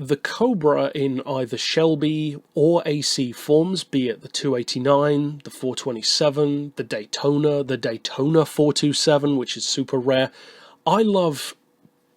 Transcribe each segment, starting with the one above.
the Cobra in either Shelby or AC forms, be it the 289, the 427, the Daytona 427, which is super rare. I love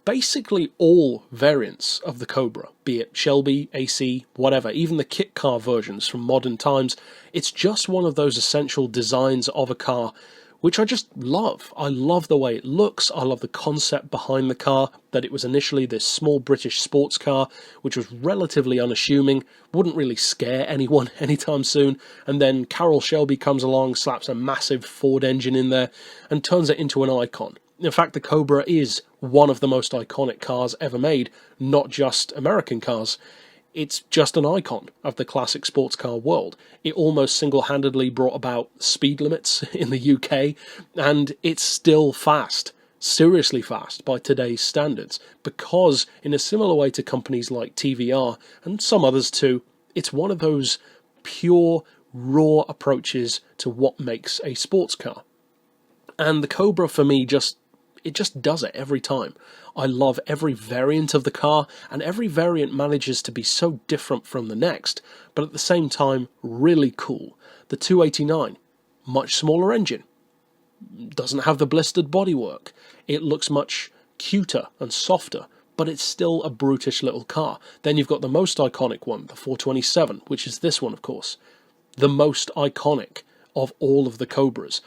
basically all variants of the Cobra, be it Shelby, AC, whatever, even the kit car versions from modern times. It's just one of those essential designs of a car which I just love. I love the way it looks, I love the concept behind the car, that it was initially this small British sports car, which was relatively unassuming, wouldn't really scare anyone anytime soon, and then Carroll Shelby comes along, slaps a massive Ford engine in there, and turns it into an icon. In fact, the Cobra is one of the most iconic cars ever made, not just American cars. It's just an icon of the classic sports car world. It almost single-handedly brought about speed limits in the UK, and it's still fast, seriously fast by today's standards, because in a similar way to companies like TVR, and some others too, it's one of those pure, raw approaches to what makes a sports car. And the Cobra, for me, it just does it every time. I love every variant of the car, and every variant manages to be so different from the next, but at the same time, really cool. The 289, much smaller engine, doesn't have the blistered bodywork. It looks much cuter and softer, but it's still a brutish little car. Then you've got the most iconic one, the 427, which is this one, of course. The most iconic of all of the Cobras.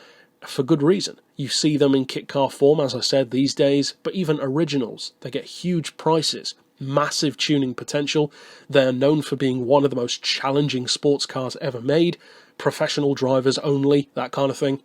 For good reason. You see them in kit car form, as I said, these days, but even originals, they get huge prices, massive tuning potential. They're known for being one of the most challenging sports cars ever made, professional drivers only, that kind of thing.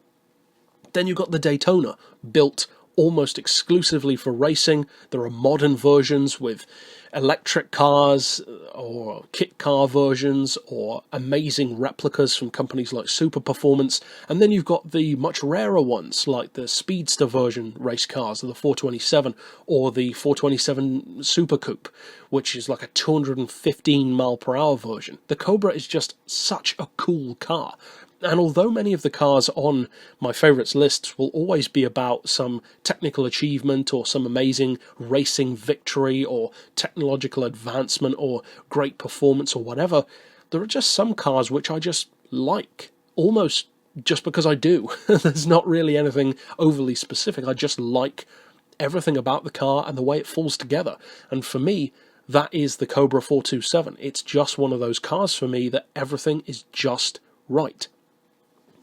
Then you've got the Daytona, built almost exclusively for racing. There are modern versions with electric cars or kit car versions or amazing replicas from companies like Super Performance, and then you've got the much rarer ones like the Speedster version race cars of the 427 or the 427 Super Coupe, which is like a 215 mile per hour version. The Cobra is just such a cool car. And although many of the cars on my favourites lists will always be about some technical achievement or some amazing racing victory or technological advancement or great performance or whatever, there are just some cars which I just like, almost just because I do. There's not really anything overly specific. I just like everything about the car and the way it falls together. And for me, that is the Cobra 427. It's just one of those cars for me that everything is just right.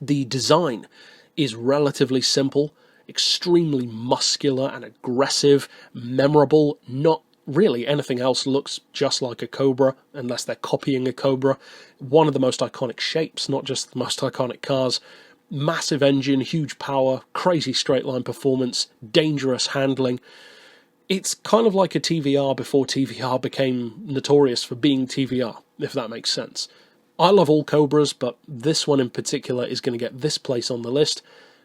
The design is relatively simple, extremely muscular and aggressive, memorable. Not really anything else looks just like a Cobra, unless they're copying a Cobra. One of the most iconic shapes, not just the most iconic cars. Massive engine, huge power, crazy straight line performance, dangerous handling. It's kind of like a TVR before TVR became notorious for being TVR, if that makes sense. I love all Cobras, but this one in particular is going to get this place on the list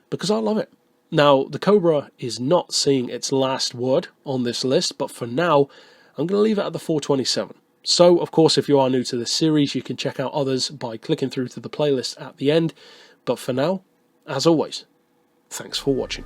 because I love it. Now, the Cobra is not seeing its last word on this list, but for now, I'm going to leave it at the 427. So, of course, if you are new to this series, you can check out others by clicking through to the playlist at the end. But for now, as always, thanks for watching.